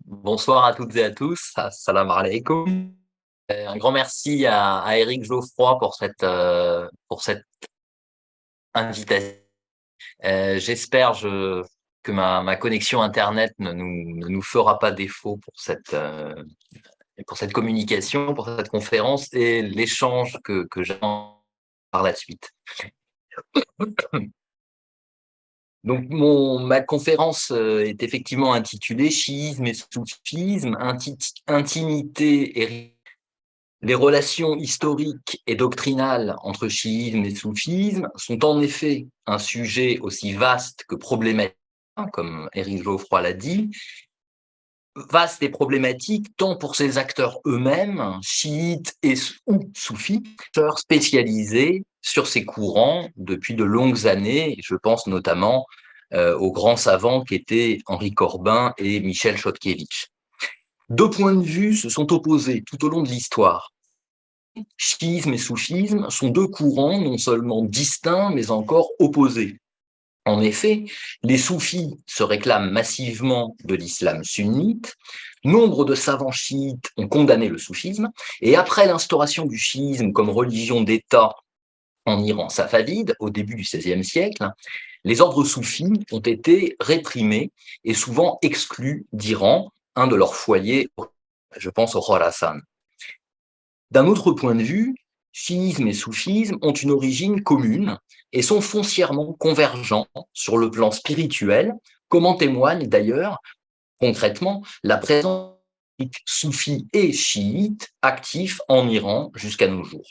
Bonsoir à toutes et à tous. Assalamu alaikum. Un grand merci à Éric Geoffroy pour cette invitation. J'espère que ma connexion Internet ne nous fera pas défaut pour cette communication, pour cette conférence et l'échange que j'ai par la suite. Donc ma conférence est effectivement intitulée Chiisme et soufisme, intimité et les relations historiques et doctrinales entre chiisme et soufisme sont en effet un sujet aussi vaste que problématique, comme Éric Geoffroy l'a dit, vaste et problématique tant pour ses acteurs eux-mêmes, chiites ou soufis, acteurs spécialisés sur ces courants depuis de longues années. Je pense notamment aux grands savants qu'étaient Henri Corbin et Michel Chodkiewicz. Deux points de vue se sont opposés tout au long de l'histoire. Chiisme et soufisme sont deux courants non seulement distincts, mais encore opposés. En effet, les soufis se réclament massivement de l'islam sunnite, nombre de savants chiites ont condamné le soufisme, et après l'instauration du chiisme comme religion d'État en Iran safavide, au début du XVIe siècle, les ordres soufis ont été réprimés et souvent exclus d'Iran, un de leurs foyers, je pense au Khorasan. D'un autre point de vue, chiisme et soufisme ont une origine commune et sont foncièrement convergents sur le plan spirituel, comme en témoigne d'ailleurs concrètement la présence soufis et chiites actifs en Iran jusqu'à nos jours.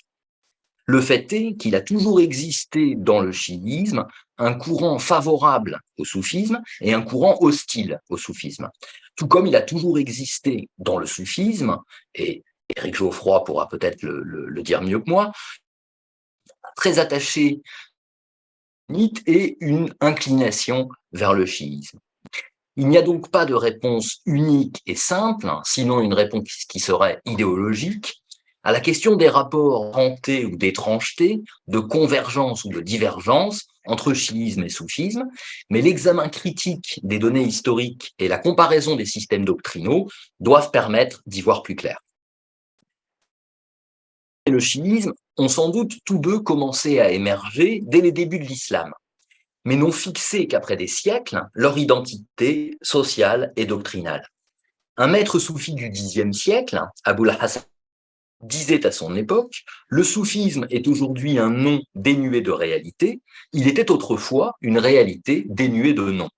Le fait est qu'il a toujours existé dans le chiisme un courant favorable au soufisme et un courant hostile au soufisme. Tout comme il a toujours existé dans le soufisme, et Éric Geoffroy pourra peut-être le dire mieux que moi, très attaché et une inclination vers le chiisme. Il n'y a donc pas de réponse unique et simple, sinon une réponse qui serait idéologique, à la question des rapports rentés ou d'étrangeté, de convergence ou de divergence entre chiisme et soufisme, mais l'examen critique des données historiques et la comparaison des systèmes doctrinaux doivent permettre d'y voir plus clair. Et le chiisme ont sans doute tous deux commencé à émerger dès les débuts de l'islam, mais n'ont fixé qu'après des siècles leur identité sociale et doctrinale. Un maître soufi du Xe siècle, Aboul Hassan, disait à son époque « Le soufisme est aujourd'hui un nom dénué de réalité, il était autrefois une réalité dénuée de nom. »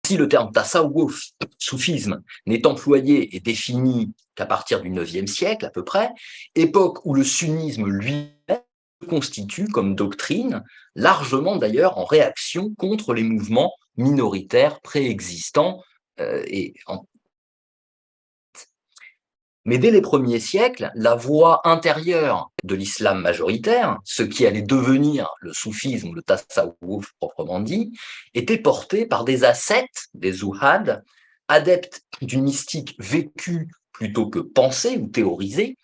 Si le terme tasawwuf, soufisme, n'est employé et défini qu'à partir du IXe siècle à peu près, époque où le sunnisme lui-même se constitue comme doctrine, largement d'ailleurs en réaction contre les mouvements minoritaires préexistants Mais dès les premiers siècles, la voie intérieure de l'islam majoritaire, ce qui allait devenir le soufisme ou le tasawwuf proprement dit, était portée par des ascètes, des zuhad, adeptes d'une mystique vécue plutôt que pensée ou théorisée,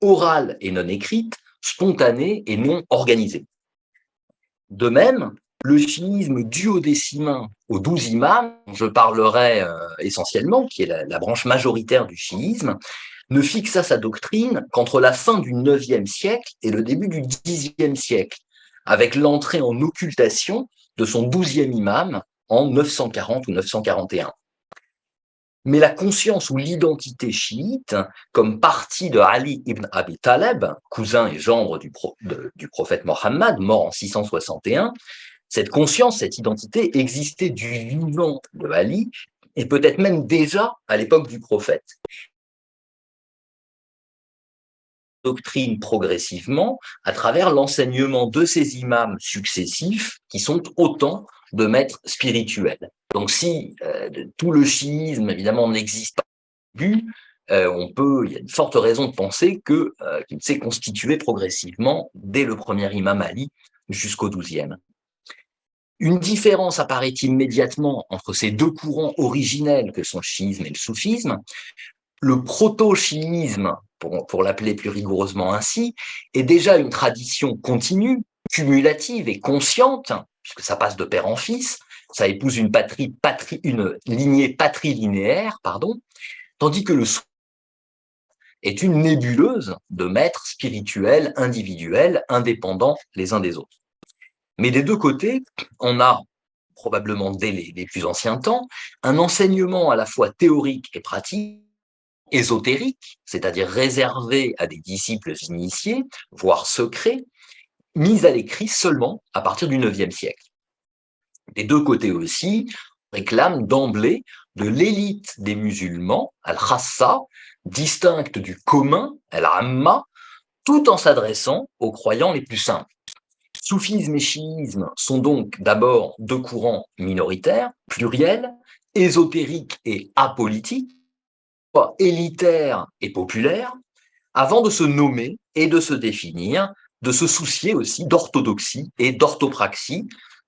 orale et non écrite, spontanée et non organisée. De même, le chiisme duodécimain aux 12 imams, dont je parlerai essentiellement, qui est la branche majoritaire du chiisme, ne fixa sa doctrine qu'entre la fin du IXe siècle et le début du Xe siècle, avec l'entrée en occultation de son 12e imam en 940 ou 941. Mais la conscience ou l'identité chiite, comme partie de Ali ibn Abi Taleb, cousin et gendre du prophète Mohammed, mort en 661, cette conscience, cette identité existait du vivant de Ali et peut-être même déjà à l'époque du prophète. Doctrine progressivement à travers l'enseignement de ces imams successifs qui sont autant de maîtres spirituels. Donc si tout le chiisme évidemment n'existe pas au début, il y a une forte raison de penser qu'il s'est constitué progressivement dès le premier imam Ali jusqu'au 12e. Une différence apparaît immédiatement entre ces deux courants originels que sont le chiisme et le soufisme. Le proto-chiisme, pour l'appeler plus rigoureusement ainsi, est déjà une tradition continue, cumulative et consciente, puisque ça passe de père en fils, ça épouse une lignée patrilinéaire, pardon, tandis que le soufisme est une nébuleuse de maîtres spirituels individuels indépendants les uns des autres. Mais des deux côtés, on a, probablement dès les plus anciens temps, un enseignement à la fois théorique et pratique, ésotérique, c'est-à-dire réservé à des disciples initiés, voire secrets, mis à l'écrit seulement à partir du IXe siècle. Des deux côtés aussi réclament d'emblée de l'élite des musulmans, al-khassa, distincte du commun, al-amma, tout en s'adressant aux croyants les plus simples. Soufisme et chiisme sont donc d'abord deux courants minoritaires, pluriels, ésotériques et apolitiques, élitaires et populaires, avant de se nommer et de se définir, de se soucier aussi d'orthodoxie et d'orthopraxie,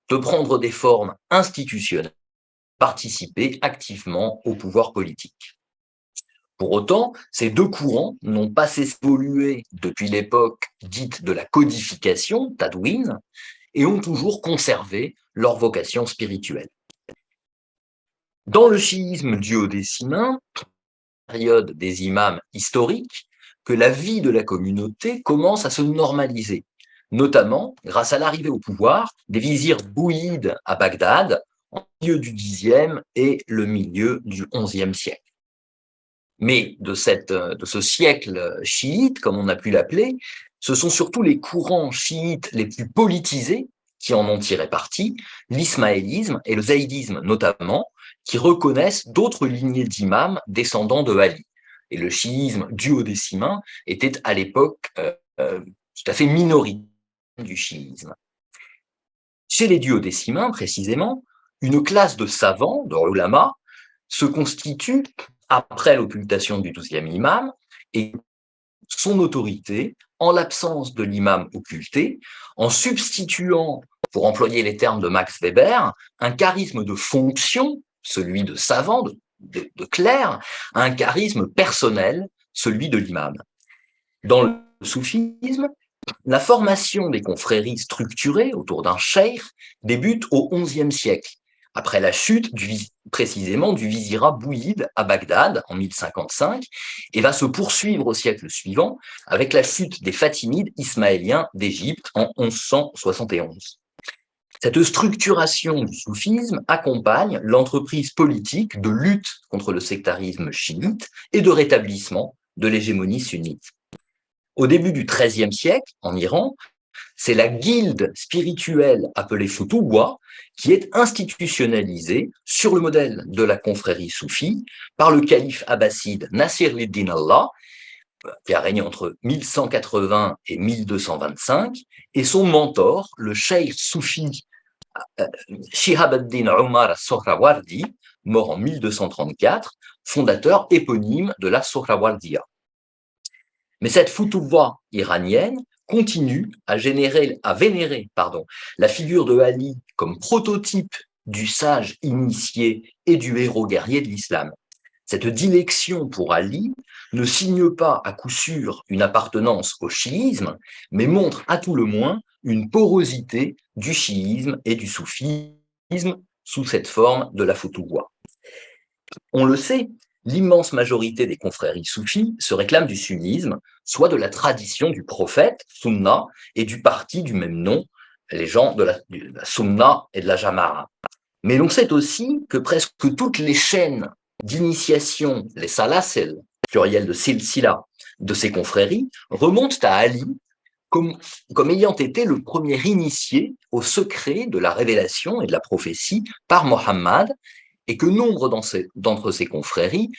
de prendre des formes institutionnelles, participer activement au pouvoir politique. Pour autant, ces deux courants n'ont pas cessé d'évoluer depuis l'époque dite de la codification, Tadwin, et ont toujours conservé leur vocation spirituelle. Dans le chiisme duodécimain, période des imams historiques, que la vie de la communauté commence à se normaliser, notamment grâce à l'arrivée au pouvoir des vizirs bouyides à Bagdad, en milieu du Xe et le milieu du XIe siècle. Mais de ce siècle chiite, comme on a pu l'appeler, ce sont surtout les courants chiites les plus politisés qui en ont tiré parti, l'ismaélisme et le zaïdisme notamment, qui reconnaissent d'autres lignées d'imams descendants de Ali. Et le chiisme duodécimain était à l'époque tout à fait minoritaire du chiisme. Chez les duodécimains, précisément, une classe de savants, de ulama, se constitue après l'occultation du 12e imam et son autorité en l'absence de l'imam occulté, en substituant, pour employer les termes de Max Weber, un charisme de fonction, celui de savant, de clerc, à un charisme personnel, celui de l'imam. Dans le soufisme, la formation des confréries structurées autour d'un cheikh débute au XIe siècle, après la chute précisément du vizirat bouyide à Bagdad en 1055, et va se poursuivre au siècle suivant avec la chute des Fatimides ismaéliens d'Égypte en 1171. Cette structuration du soufisme accompagne l'entreprise politique de lutte contre le sectarisme chiite et de rétablissement de l'hégémonie sunnite. Au début du XIIIe siècle, en Iran, c'est la guilde spirituelle appelée Futuwa qui est institutionnalisée sur le modèle de la confrérie soufie par le calife abbasside Nasir ad-Din Allah, qui a régné entre 1180 et 1225, et son mentor, le cheikh soufi Shihab ad-Din Umar al-Sohrawardi, mort en 1234, fondateur éponyme de la Sohrawardiya. Mais cette Futuwa iranienne continue à vénérer la figure de Ali comme prototype du sage initié et du héros guerrier de l'islam. Cette dilection pour Ali ne signe pas à coup sûr une appartenance au chiisme, mais montre à tout le moins une porosité du chiisme et du soufisme sous cette forme de la Futuwa. On le sait, l'immense majorité des confréries soufis se réclament du sunnisme, soit de la tradition du prophète, Sunna, et du parti du même nom, les gens de la Sunna et de la Jama'a. Mais l'on sait aussi que presque toutes les chaînes d'initiation, les salasil, pluriel de silsila, de ces confréries, remontent à Ali comme ayant été le premier initié au secret de la révélation et de la prophétie par Mohammed, et que nombre d'entre ces confréries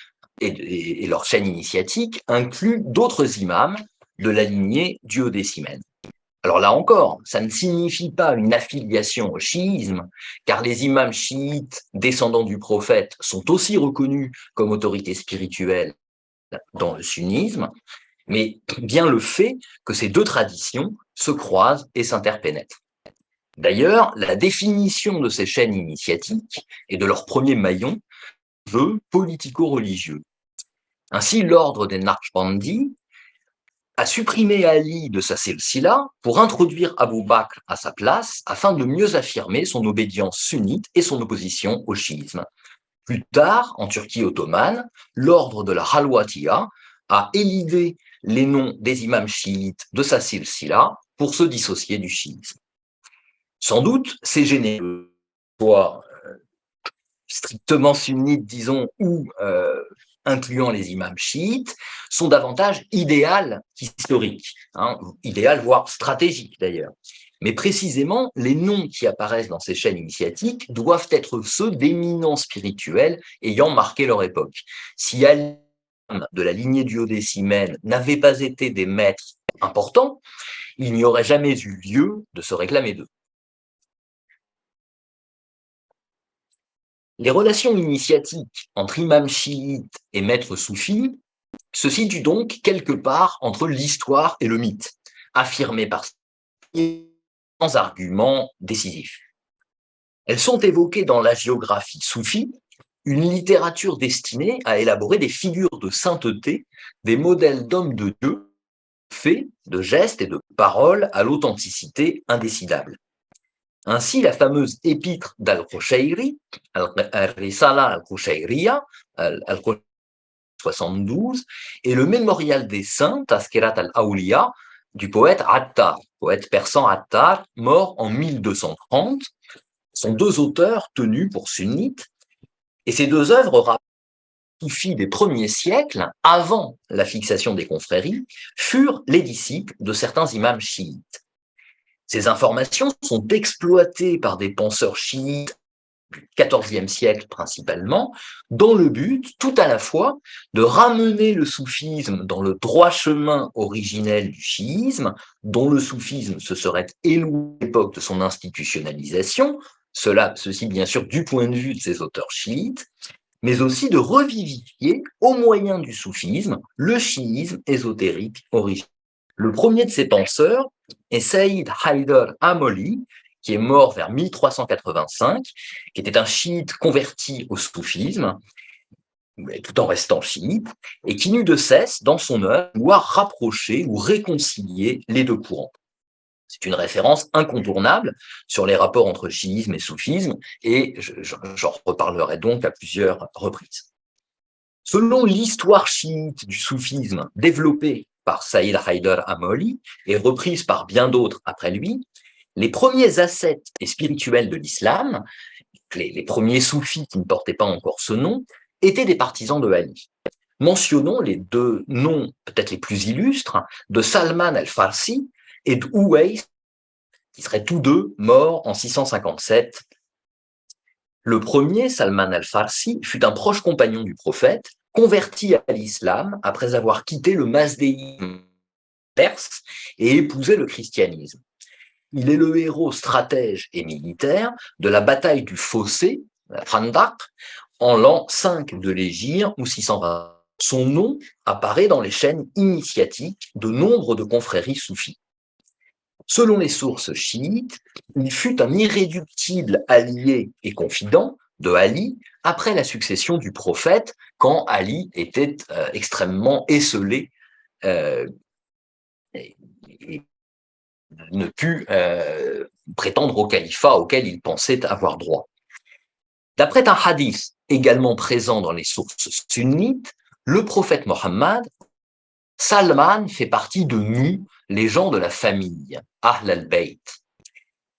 et leur chaîne initiatique incluent d'autres imams de la lignée duodécimaine. Alors là encore, ça ne signifie pas une affiliation au chiisme, car les imams chiites descendants du prophète sont aussi reconnus comme autorité spirituelle dans le sunnisme, mais bien le fait que ces deux traditions se croisent et s'interpénètrent. D'ailleurs, la définition de ces chaînes initiatiques et de leurs premiers maillons veut politico-religieux. Ainsi, l'ordre des Naqshbandi a supprimé Ali de sa silsila pour introduire Abu Bakr à sa place afin de mieux affirmer son obédience sunnite et son opposition au chiisme. Plus tard, en Turquie ottomane, l'ordre de la Halwatiya a élidé les noms des imams chiites de sa silsila pour se dissocier du chiisme. Sans doute, ces généraux, soit strictement sunnites, disons, ou incluant les imams chiites, sont davantage idéales qu'historiques, idéales voire stratégiques d'ailleurs. Mais précisément, les noms qui apparaissent dans ces chaînes initiatiques doivent être ceux d'éminents spirituels ayant marqué leur époque. Si Ali de la lignée du Haut-Décimène n'avaient pas été des maîtres importants, il n'y aurait jamais eu lieu de se réclamer d'eux. Les relations initiatiques entre imams chiites et maîtres soufis se situent donc quelque part entre l'histoire et le mythe, affirmés par sans arguments décisifs. Elles sont évoquées dans la géographie soufie, une littérature destinée à élaborer des figures de sainteté, des modèles d'hommes de Dieu, faits de gestes et de paroles à l'authenticité indécidable. Ainsi, la fameuse épître d'Al-Qushayri, Al-Risala al-Qushayriya, Al-Qushayri 72, et le mémorial des saints, Tazkirat al-Awliya, du poète Attar, poète persan Attar, mort en 1230, sont deux auteurs tenus pour sunnites, et ces deux œuvres rappellent soufis des premiers siècles, avant la fixation des confréries, furent les disciples de certains imams chiites. Ces informations sont exploitées par des penseurs chiites du XIVe siècle principalement, dans le but tout à la fois de ramener le soufisme dans le droit chemin originel du chiisme, dont le soufisme se serait éloigné à l'époque de son institutionnalisation, ceci bien sûr du point de vue de ces auteurs chiites, mais aussi de revivifier, au moyen du soufisme, le chiisme ésotérique originel. Le premier de ces penseurs est Saïd Haïdar Amoli, qui est mort vers 1385, qui était un chiite converti au soufisme, tout en restant chiite, et qui n'eut de cesse, dans son œuvre, de vouloir rapprocher ou réconcilier les deux courants. C'est une référence incontournable sur les rapports entre chiisme et soufisme, et j'en reparlerai donc à plusieurs reprises. Selon l'histoire chiite du soufisme développée par Saïd Haïdar Amoli et reprise par bien d'autres après lui, les premiers ascètes et spirituels de l'islam, les premiers soufis qui ne portaient pas encore ce nom, étaient des partisans de Ali. Mentionnons les deux noms peut-être les plus illustres de Salman al-Farsi et d'Ouwais, qui seraient tous deux morts en 657. Le premier, Salman al-Farsi, fut un proche compagnon du prophète, converti à l'islam après avoir quitté le mazdéisme perse et épousé le christianisme. Il est le héros stratège et militaire de la bataille du Fossé, la Khandaq, en l'an 5 de l'Hégire ou 620. Son nom apparaît dans les chaînes initiatiques de nombre de confréries soufis. Selon les sources chiites, il fut un irréductible allié et confident de Ali après la succession du prophète, quand Ali était extrêmement esseulé et ne put prétendre au califat auquel il pensait avoir droit. D'après un hadith également présent dans les sources sunnites, le prophète Mohammed, Salman fait partie de nous, les gens de la famille, Ahl al-Bayt.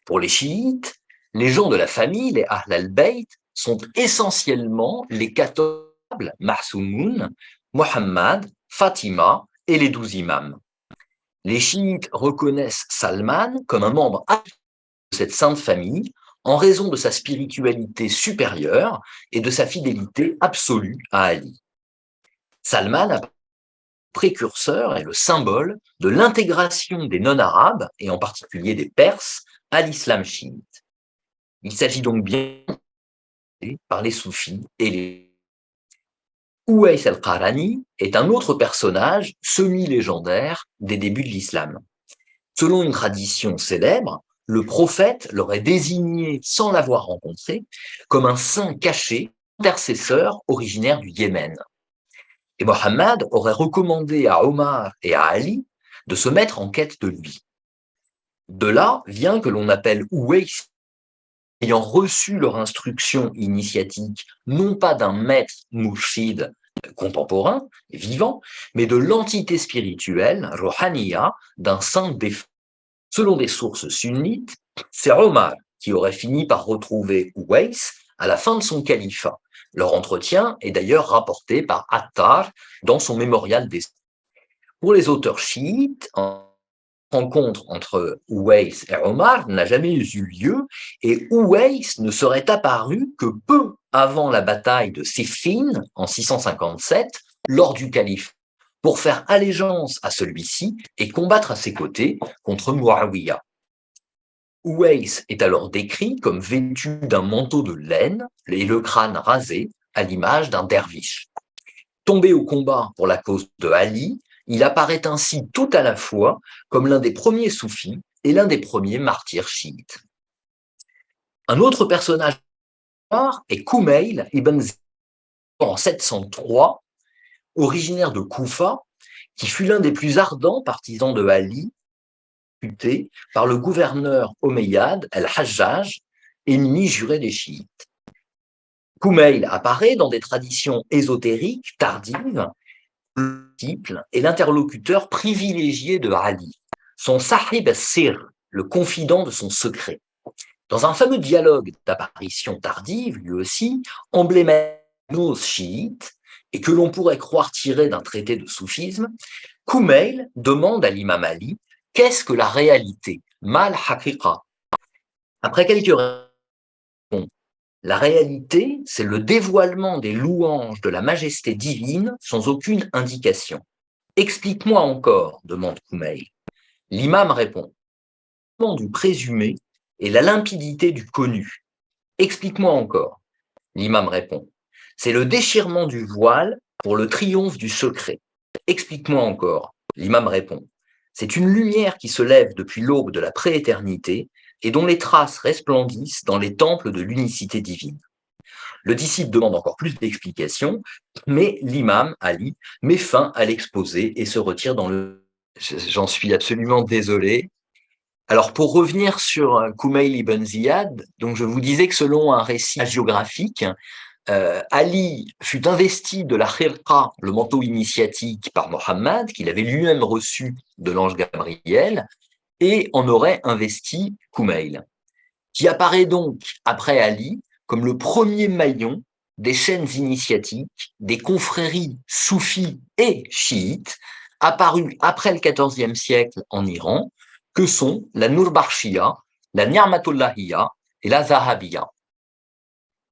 Pour les chiites, les gens de la famille, les Ahl al-Bayt, sont essentiellement les 14 Mahsoumoun, Mohammed, Fatima et les 12 imams. Les chiites reconnaissent Salman comme un membre de cette sainte famille en raison de sa spiritualité supérieure et de sa fidélité absolue à Ali. Salman a précurseur et le symbole de l'intégration des non-arabes, et en particulier des Perses, à l'islam chiite. Il s'agit donc bien par les soufis et les... Ouwais al-Qarani est un autre personnage semi-légendaire des débuts de l'islam. Selon une tradition célèbre, le prophète l'aurait désigné, sans l'avoir rencontré, comme un saint caché, intercesseur originaire du Yémen. Et Mohammed aurait recommandé à Omar et à Ali de se mettre en quête de lui. De là vient que l'on appelle Uwais ayant reçu leur instruction initiatique, non pas d'un maître mourchid contemporain, vivant, mais de l'entité spirituelle, Rohaniya, d'un saint défunt. Selon des sources sunnites, c'est Omar qui aurait fini par retrouver Uwais à la fin de son califat. Leur entretien est d'ailleurs rapporté par Attar dans son mémorial des... Pour les auteurs chiites, rencontre entre Uwais et Omar n'a jamais eu lieu et Uwais ne serait apparu que peu avant la bataille de Siffin en 657 lors du calife pour faire allégeance à celui-ci et combattre à ses côtés contre Muawiyah. Uwais est alors décrit comme vêtu d'un manteau de laine et le crâne rasé à l'image d'un derviche. Tombé au combat pour la cause de Ali, il apparaît ainsi tout à la fois comme l'un des premiers soufis et l'un des premiers martyrs chiites. Un autre personnage est Kumail ibn Ziyad en 703, originaire de Koufa, qui fut l'un des plus ardents partisans de Ali, exécuté par le gouverneur omeyyade al-Hajjaj, ennemi juré des chiites. Kumail apparaît dans des traditions ésotériques tardives est l'interlocuteur privilégié de Ali, son sahib as-sir, le confident de son secret. Dans un fameux dialogue d'apparition tardive, lui aussi, emblématique chiite, et que l'on pourrait croire tiré d'un traité de soufisme, Kumail demande à l'imam Ali « Qu'est-ce que la réalité » Mal haqiqa. Après quelques réponses, la réalité, c'est le dévoilement des louanges de la majesté divine sans aucune indication. Explique-moi encore, demande Kumail. L'imam répond, du présumé et la limpidité du connu. Explique-moi encore. L'imam répond, c'est le déchirement du voile pour le triomphe du secret. Explique-moi encore. L'imam répond, c'est une lumière qui se lève depuis l'aube de la prééternité et dont les traces resplendissent dans les temples de l'unicité divine. Le disciple demande encore plus d'explications, mais l'imam, Ali, met fin à l'exposé et se retire dans le... J'en suis absolument désolé. Alors, pour revenir sur Kumail ibn Ziyad, donc je vous disais que selon un récit hagiographique, Ali fut investi de la khirqa, le manteau initiatique, par Mohammed, qu'il avait lui-même reçu de l'ange Gabriel, et en aurait investi Kumail, qui apparaît donc, après Ali, comme le premier maillon des chaînes initiatiques des confréries soufis et chiites apparues après le XIVe siècle en Iran, que sont la Nurbakhshiya, la Ni'matullahiyya et la Zahabiyya.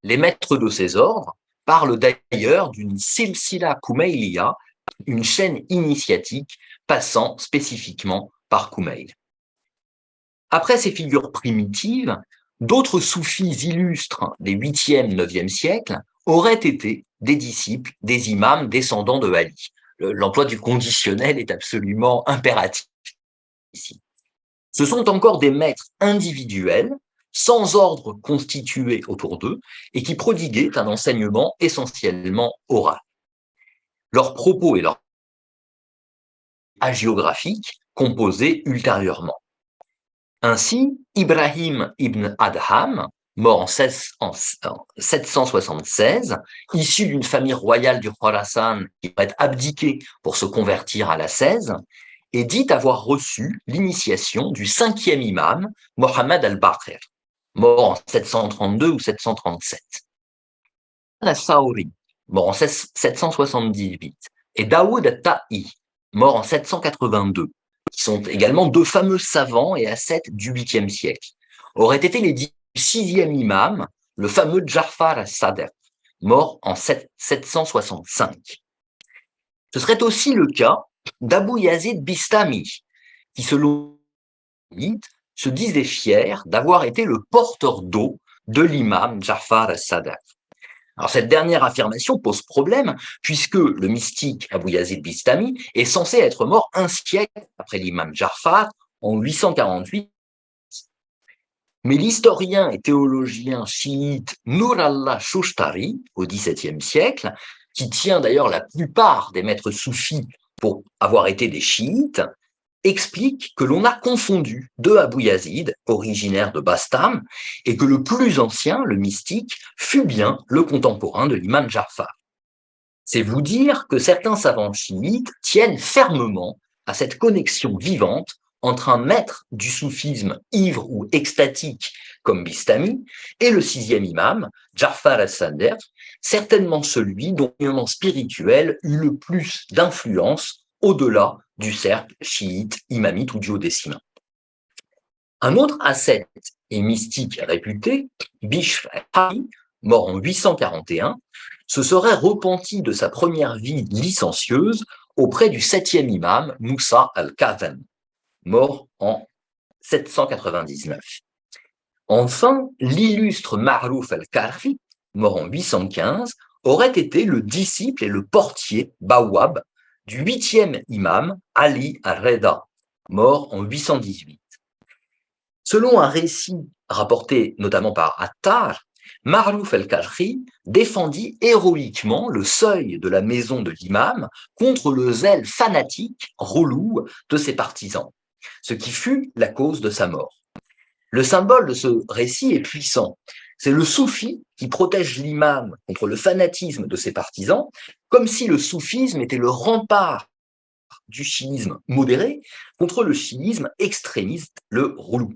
Les maîtres de ces ordres parlent d'ailleurs d'une silsila Kumailiyya, une chaîne initiatique passant spécifiquement par Kumail. Après ces figures primitives, d'autres soufis illustres des 8e, 9e siècles auraient été des disciples, des imams descendants de Ali. L'emploi du conditionnel est absolument impératif ici. Ce sont encore des maîtres individuels, sans ordre constitué autour d'eux, et qui prodiguaient un enseignement essentiellement oral. Leurs propos et leurs hagiographiques composés ultérieurement. Ainsi, Ibrahim ibn Adham, mort en 776, issu d'une famille royale du Khorasan qui aurait abdiqué pour se convertir à la 16, est dit avoir reçu l'initiation du 5e imam, Mohammed al-Baqir, mort en 732 ou 737. Al-Sawri, mort en 778, et Daoud al-Ta'i, mort en 782, qui sont également deux fameux savants et ascètes du 8e siècle, auraient été les 6e imam, le fameux Ja'far al-Sadiq, mort en 765. Ce serait aussi le cas d'Abu Yazid Bistami, qui selon le mythe se disait fier d'avoir été le porteur d'eau de l'imam Ja'far al-Sadiq. Alors cette dernière affirmation pose problème puisque le mystique Abu Yazid Bistami est censé être mort un siècle après l'imam Ja'far en 848. Mais l'historien et théologien chiite Nur Allah Shushtari au XVIIe siècle, qui tient d'ailleurs la plupart des maîtres soufis pour avoir été des chiites, explique que l'on a confondu deux Abu Yazid, originaires de Bastam, et que le plus ancien, le mystique, fut bien le contemporain de l'imam Ja'far. C'est vous dire que certains savants chiites tiennent fermement à cette connexion vivante entre un maître du soufisme ivre ou extatique comme Bistami et le sixième imam, Ja'far al-Sadiq, certainement celui dont l'union spirituel eut le plus d'influence au-delà du cercle chiite, imamite ou duodécimain. Un autre ascète et mystique réputé, Bishr al-Hari, mort en 841, se serait repenti de sa première vie licencieuse auprès du septième imam, Moussa al-Kazem, mort en 799. Enfin, l'illustre Ma'ruf al-Karfi, mort en 815, aurait été le disciple et le portier, Bawab, du huitième imam, Ali al-Reda, mort en 818. Selon un récit rapporté notamment par Attar, Ma'ruf al-Karfi défendit héroïquement le seuil de la maison de l'imam contre le zèle fanatique, relou, de ses partisans, ce qui fut la cause de sa mort. Le symbole de ce récit est puissant. C'est le soufi qui protège l'imam contre le fanatisme de ses partisans, comme si le soufisme était le rempart du chiisme modéré contre le chiisme extrémiste, le relou.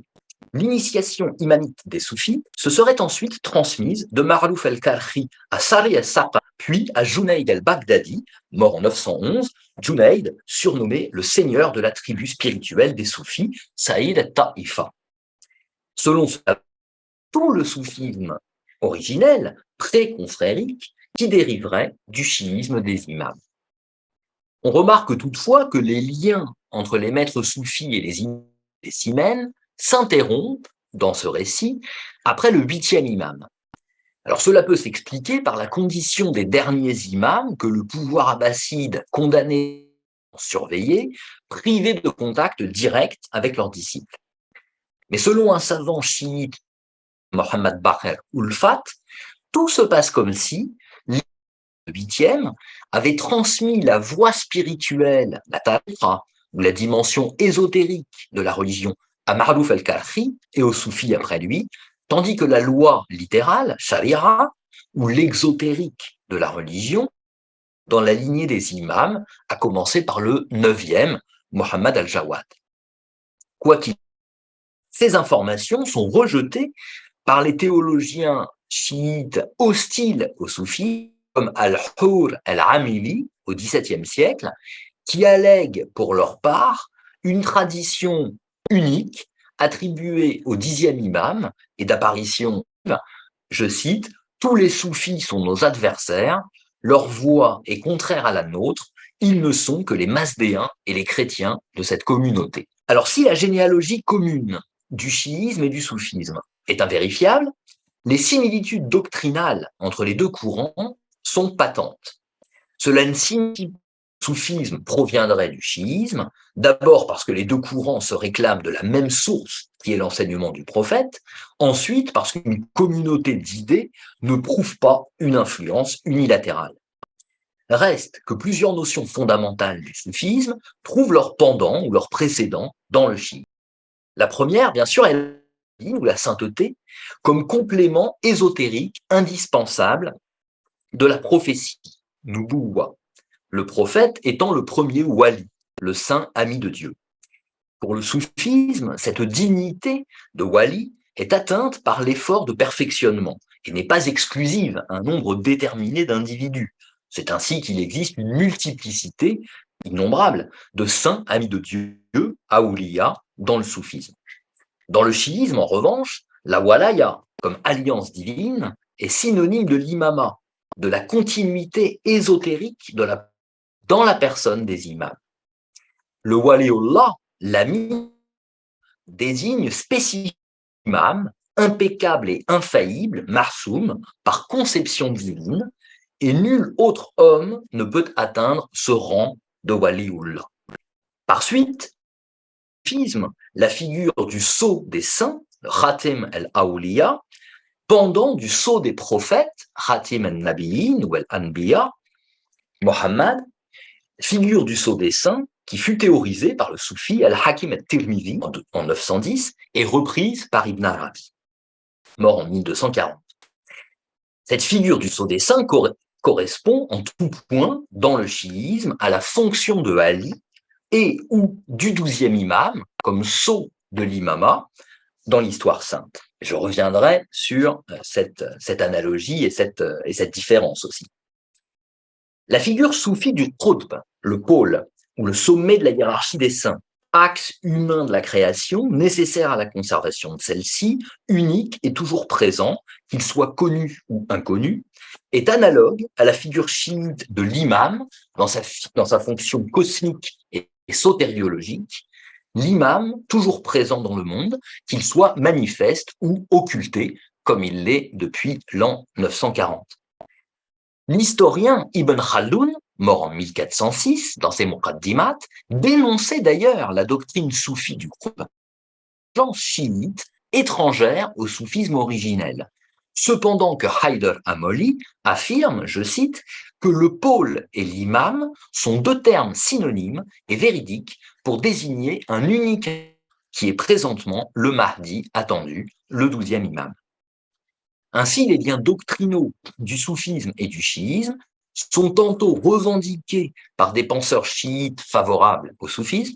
L'initiation imamite des soufis se serait ensuite transmise de Ma'ruf al-Karhi à Sari al-Saqa, puis à Junayd al-Baghdadi, mort en 911, Junayd, surnommé le seigneur de la tribu spirituelle des soufis, Saïd al-Ta'ifa. Selon tout le soufisme originel, pré-confrérique, qui dériverait du chiisme des imams. On remarque toutefois que les liens entre les maîtres soufis et les imams des Simènes s'interrompent dans ce récit après le huitième imam. Alors cela peut s'expliquer par la condition des derniers imams que le pouvoir abbasside condamnait, surveillé, privé de contact direct avec leurs disciples. Mais selon un savant chiite, Mohammad Baqir Ulfat, tout se passe comme si le huitième avait transmis la voie spirituelle, la tariqa, ou la dimension ésotérique de la religion à Ma'ruf al-Karhi et aux soufis après lui, tandis que la loi littérale, sharia, ou l'exotérique de la religion, dans la lignée des imams, a commencé par le neuvième, Mohammad al-Jawad. Quoi qu'il, ces informations sont rejetées par les théologiens chiites hostiles aux soufis, comme Al-Hur al-Amili au XVIIe siècle, qui allèguent pour leur part une tradition unique attribuée au dixième imam et d'apparition, je cite, « Tous les soufis sont nos adversaires, leur voie est contraire à la nôtre, ils ne sont que les masdéens et les chrétiens de cette communauté. » Alors si la généalogie commune du chiisme et du soufisme est invérifiable, les similitudes doctrinales entre les deux courants sont patentes. Cela ne signifie le soufisme proviendrait du chiisme, d'abord parce que les deux courants se réclament de la même source qui est l'enseignement du prophète, ensuite parce qu'une communauté d'idées ne prouve pas une influence unilatérale. Reste que plusieurs notions fondamentales du soufisme trouvent leur pendant ou leur précédent dans le chiisme. La première, bien sûr, est la ou la sainteté comme complément ésotérique indispensable de la prophétie, Nubuwa, le prophète étant le premier wali, le saint ami de Dieu. Pour le soufisme, cette dignité de wali est atteinte par l'effort de perfectionnement et n'est pas exclusive à un nombre déterminé d'individus. C'est ainsi qu'il existe une multiplicité innombrable de saints amis de Dieu, Aouliya, dans le soufisme. Dans le chiisme, en revanche, la walaya, comme alliance divine, est synonyme de l'imama, de la continuité ésotérique dans la personne des imams. Le waliullah, l'ami, désigne spécifiquement l'imam, impeccable et infaillible, marsoum, par conception divine, et nul autre homme ne peut atteindre ce rang de waliullah. Par suite, la figure du sceau des saints, Khatem al-Awliya, pendant du sceau des prophètes, Khatim al-Nabiyin ou al-Anbiya, Mohammed, figure du sceau des saints qui fut théorisée par le soufi Al-Hakim al-Tirmidhi en 910 et reprise par Ibn Arabi, mort en 1240. Cette figure du sceau des saints correspond en tout point, dans le chiisme, à la fonction de Ali et ou du 12e imam, comme sceau de l'imama, dans l'histoire sainte. Je reviendrai sur cette analogie et cette différence aussi. La figure soufie du qutb, le pôle, ou le sommet de la hiérarchie des saints, axe humain de la création, nécessaire à la conservation de celle-ci, unique et toujours présent, qu'il soit connu ou inconnu, est analogue à la figure chiite de l'imam dans sa fonction cosmique et sotériologique, l'imam toujours présent dans le monde, qu'il soit manifeste ou occulté, comme il l'est depuis l'an 940. L'historien Ibn Khaldoun, mort en 1406, dans ses Muqaddimat, dénonçait d'ailleurs la doctrine soufie du groupe, genre chiite, étrangère au soufisme originel. Cependant que Haider Amoli affirme, je cite, que le pôle et l'imam sont deux termes synonymes et véridiques pour désigner un unique qui est présentement le Mahdi attendu, le 12e imam. Ainsi, les liens doctrinaux du soufisme et du chiisme sont tantôt revendiqués par des penseurs chiites favorables au soufisme,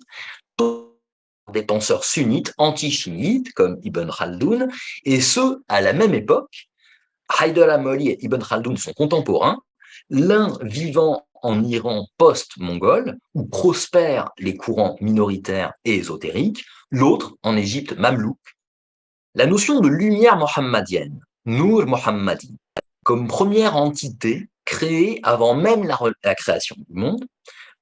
tantôt par des penseurs sunnites anti-chiites comme Ibn Khaldoun, et ce, à la même époque. Haider Amoli et Ibn Khaldoun sont contemporains, l'un vivant en Iran post-mongol, où prospèrent les courants minoritaires et ésotériques, l'autre en Égypte mamelouk. La notion de lumière mohammadienne, Nour Mohammadi, comme première entité créée avant même la création du monde,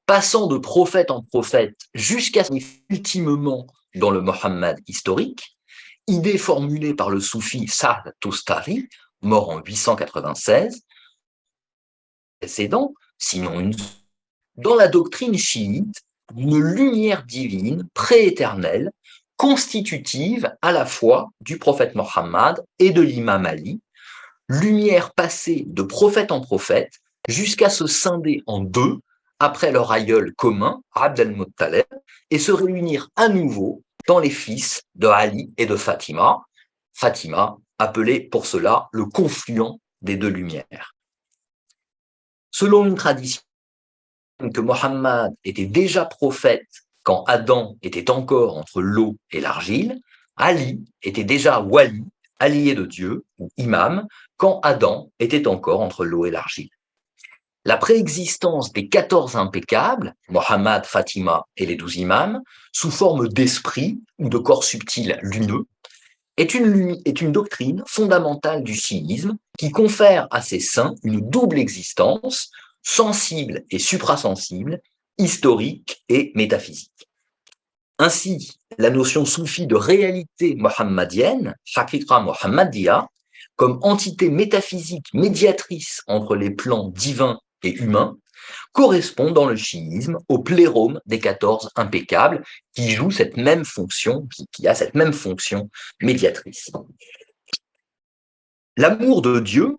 passant de prophète en prophète jusqu'à ultimement dans le Mohammed historique, idée formulée par le soufi Sa'd Tustari, mort en 896, précédent, sinon dans la doctrine chiite, une lumière divine prééternelle, constitutive à la fois du prophète Mohammed et de l'imam Ali, lumière passée de prophète en prophète jusqu'à se scinder en deux après leur aïeul commun, Abd al-Muttalib, et se réunir à nouveau dans les fils de Ali et de Fatima, Fatima appelé pour cela le confluent des deux lumières. Selon une tradition que Mohammed était déjà prophète quand Adam était encore entre l'eau et l'argile, Ali était déjà wali, allié de Dieu, ou imam, quand Adam était encore entre l'eau et l'argile. La préexistence des 14 impeccables, Mohammed, Fatima et les 12 imams, sous forme d'esprit ou de corps subtil lumineux, est une doctrine fondamentale du chiisme qui confère à ces saints une double existence, sensible et suprasensible, historique et métaphysique. Ainsi, la notion soufie de réalité mohammadienne, Haqiqa Mohammadiyya, comme entité métaphysique médiatrice entre les plans divins et humains, correspond dans le chiisme au plérome des 14 impeccables qui joue cette même fonction, qui a cette même fonction médiatrice. L'amour de Dieu,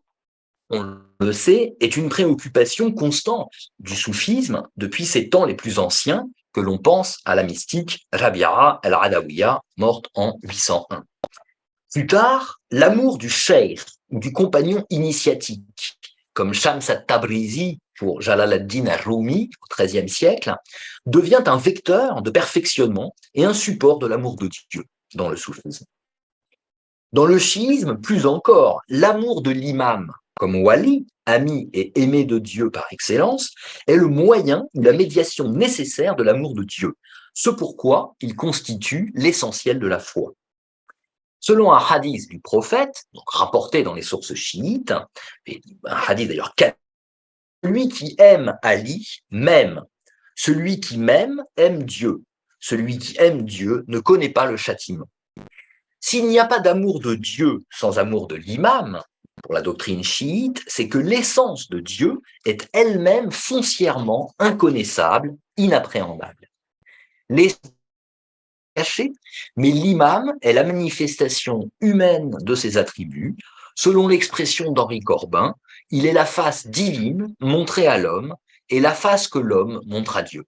on le sait, est une préoccupation constante du soufisme depuis ses temps les plus anciens, que l'on pense à la mystique Rabi'a al-Adawiya, morte en 801. Plus tard, l'amour du cheikh ou du compagnon initiatique, comme Shams at-Tabrizi pour Jalal ad-Din al-Rumi au XIIIe siècle, devient un vecteur de perfectionnement et un support de l'amour de Dieu dans le soufisme. Dans le chiisme, plus encore, l'amour de l'imam, comme wali, ami et aimé de Dieu par excellence, est le moyen ou la médiation nécessaire de l'amour de Dieu, ce pourquoi il constitue l'essentiel de la foi. Selon un hadith du prophète, donc rapporté dans les sources chiites, et un hadith d'ailleurs, celui qui aime Ali m'aime, celui qui m'aime aime Dieu, celui qui aime Dieu ne connaît pas le châtiment. S'il n'y a pas d'amour de Dieu sans amour de l'imam, pour la doctrine chiite, c'est que l'essence de Dieu est elle-même foncièrement inconnaissable, inappréhendable. L'essence est cachée, mais l'imam est la manifestation humaine de ses attributs. Selon l'expression d'Henri Corbin, il est la face divine montrée à l'homme et la face que l'homme montre à Dieu.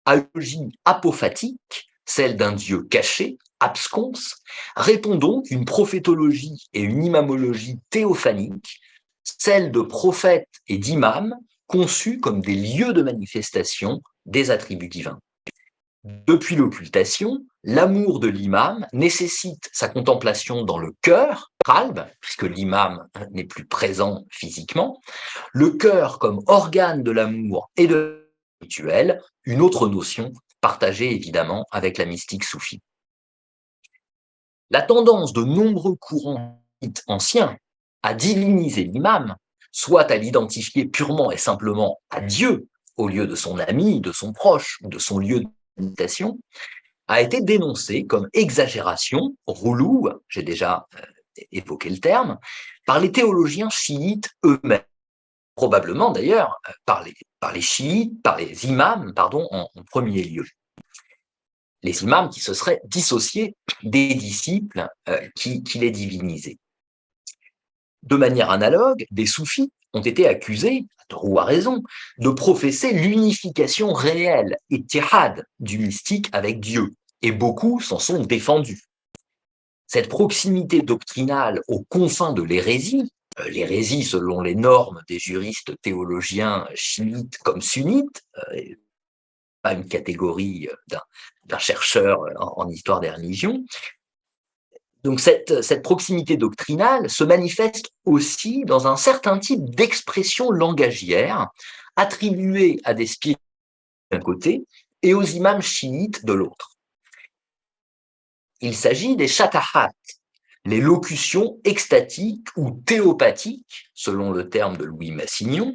à l'logie apophatique, celle d'un Dieu caché, absconce, répond donc une prophétologie et une imamologie théophanique, celle de prophètes et d'imams conçus comme des lieux de manifestation des attributs divins. Depuis l'occultation, l'amour de l'imam nécessite sa contemplation dans le cœur, qalb, puisque l'imam n'est plus présent physiquement, le cœur comme organe de l'amour et de rituel, une autre notion partagée évidemment avec la mystique soufie. La tendance de nombreux courants anciens à diviniser l'imam, soit à l'identifier purement et simplement à Dieu au lieu de son ami, de son proche ou de son lieu de méditation, a été dénoncée comme exagération, roulou, j'ai déjà évoqué le terme, par les théologiens chiites eux-mêmes, probablement d'ailleurs par les chiites, par les imams, pardon, en premier lieu. Les imams qui se seraient dissociés des disciples qui les divinisaient. De manière analogue, des soufis ont été accusés, à tort ou à raison, de professer l'unification réelle, ittihad, du mystique avec Dieu, et beaucoup s'en sont défendus. Cette proximité doctrinale aux confins de l'hérésie selon les normes des juristes théologiens chiites comme sunnites, pas une catégorie d'un chercheur en histoire des religions. Donc cette proximité doctrinale se manifeste aussi dans un certain type d'expression langagière attribuée à des spirites d'un côté et aux imams chiites de l'autre. Il s'agit des shatahat, les locutions extatiques ou théopathiques, selon le terme de Louis Massignon,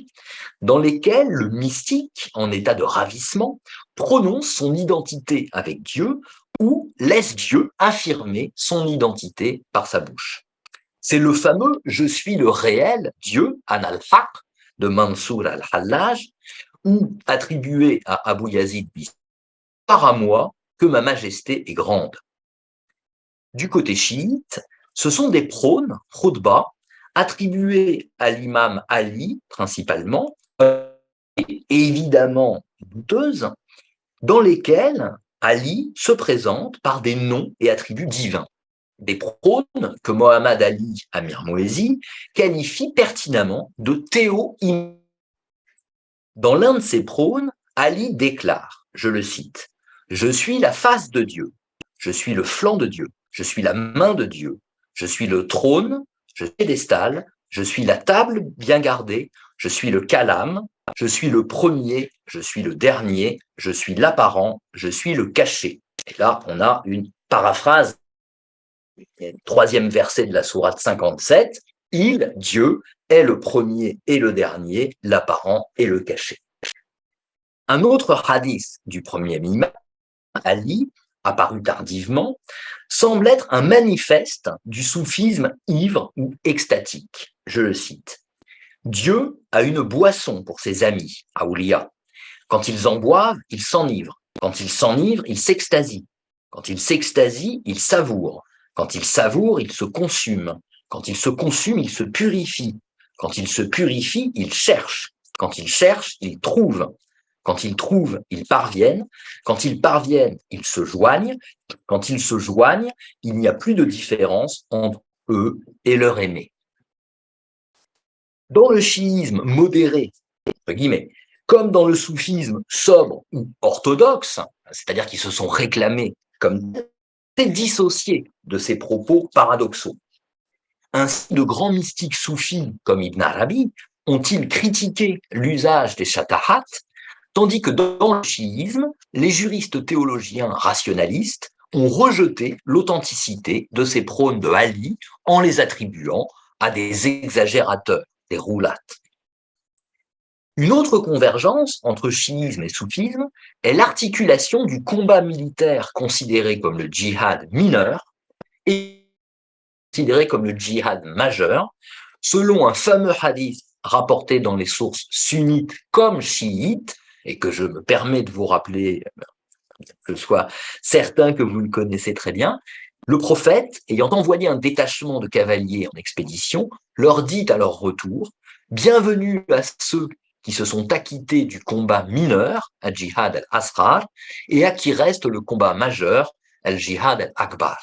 dans lesquelles le mystique, en état de ravissement, prononce son identité avec Dieu ou laisse Dieu affirmer son identité par sa bouche. C'est le fameux « Je suis le réel, Dieu » al-Haq de Mansour al-Hallaj, ou attribué à Abu Yazid Bistami, « Par à moi que ma majesté est grande ». Du côté chiite, ce sont des prônes, khutbah, attribués à l'imam Ali principalement, et évidemment douteuses, dans lesquelles Ali se présente par des noms et attributs divins. Des prônes que Mohammad Ali Amir Moezi qualifie pertinemment de théo-imam. Dans l'un de ses prônes, Ali déclare, je le cite, « Je suis la face de Dieu, je suis le flanc de Dieu, je suis la main de Dieu, je suis le trône, je suis le pédestal, je suis la table bien gardée, je suis le kalam, je suis le premier, je suis le dernier, je suis l'apparent, je suis le caché. » Et là, on a une paraphrase, troisième verset de la sourate 57, « Il, Dieu, est le premier et le dernier, l'apparent et le caché. » Un autre hadith du premier imam, Ali, apparu tardivement, semble être un manifeste du soufisme ivre ou extatique. Je le cite. « Dieu a une boisson pour ses amis, Aoulia. Quand ils en boivent, ils s'enivrent. Quand ils s'enivrent, ils s'extasient. Quand ils s'extasient, ils savourent. Quand ils savourent, ils se consument. Quand ils se consument, ils se purifient. Quand ils se purifient, ils cherchent. Quand ils cherchent, ils trouvent. Quand ils trouvent, ils parviennent. Quand ils parviennent, ils se joignent. Quand ils se joignent, il n'y a plus de différence entre eux et leur aimé. » Dans le chiisme modéré, entre guillemets, comme dans le soufisme sobre ou orthodoxe, c'est-à-dire qu'ils se sont réclamés comme dissociés de ces propos paradoxaux. Ainsi, de grands mystiques soufis comme Ibn Arabi ont-ils critiqué l'usage des shatahat, tandis que dans le chiisme, les juristes théologiens rationalistes ont rejeté l'authenticité de ces prônes de Ali en les attribuant à des exagérateurs, des roulates. Une autre convergence entre chiisme et soufisme est l'articulation du combat militaire considéré comme le djihad mineur et considéré comme le djihad majeur, selon un fameux hadith rapporté dans les sources sunnites comme chiites, et que je me permets de vous rappeler, que je sois certain que vous le connaissez très bien. Le prophète, ayant envoyé un détachement de cavaliers en expédition, leur dit à leur retour « Bienvenue à ceux qui se sont acquittés du combat mineur, al-Jihad al-Asghar, et à qui reste le combat majeur, al-Jihad al-Akbar.